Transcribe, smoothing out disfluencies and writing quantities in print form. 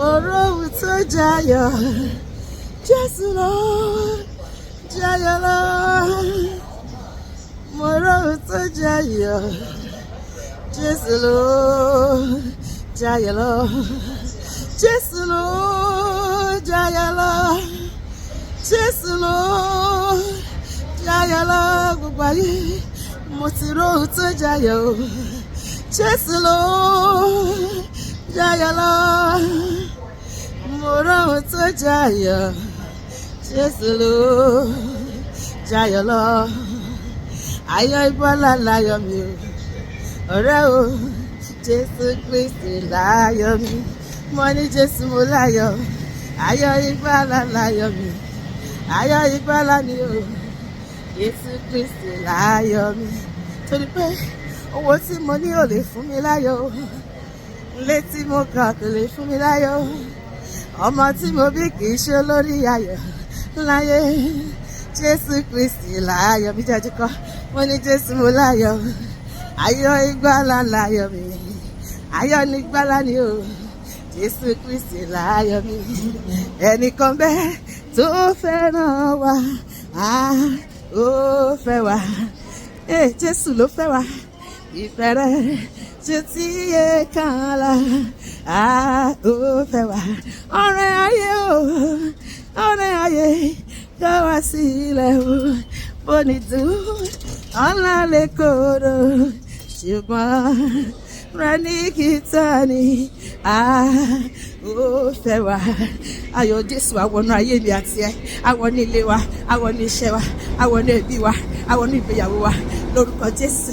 Moro to Jayo, Jesu lo, Jayo lo. Moro to Jayo, Jesu lo, Jayo lo, Jesu lo, Jayo lo, Jesu lo, Jayo lo. Gbogbo ayé mo ti ro to Jayo, Jesu lo, Jayo lo. Moro to Jayo, Jesu lo, Jayo lo. Ayọ̀ ìgbàlà láyọ̀ mi o, ọ̀rẹ́ o, Jésù Kristi láyọ̀ mi, mo ní Jésù mo láyọ̀, ayọ̀ ìgbàlà láyọ̀ mi, ayọ̀ ìgbàlà ni o, Jésù Kristi láyọ̀ mi. Torí pé owó tí mo ní ò lè fún mi láyọ̀, ilé tí mo kà kò lè fún mi láyọ̀, ọmọ tí mo bí kì í ṣe olórí ayọ̀ láyé. Jésù Kristi láyọ̀ mi jẹ́jú kọ́, mo ní Jésù mo láyọ̀, ayọ̀ ìgbàlà láyọ̀ mi, ayọ̀ ní ìgbàlà ni o, Jésù Kristi láyọ̀ mi. Ẹnìkan bẹ́ẹ̀ tó fẹ́ràn wa, ó fẹ́ wa, Jésù ló fẹ́ wa, ìfẹ́ rẹ̀ ju ti yé kan la, ó fẹ́ wa. Ọ̀rẹ́ ayé o, ọ̀rẹ́ ayé ká wá sílẹ̀ o, bóni dùn ọ̀la lè kóró, ṣùgbọ́n rẹ̀ ní kìtà ni, ó fẹ́ wa. Ayọ̀ Jésù àwọn ayé mi àti ẹ, àwọn ní ilé wa, àwọn ní iṣẹ́ wa, àwọn ní ẹbí wa, àwọn ní ìgbéyàwó wa, lórúkọ Jésù.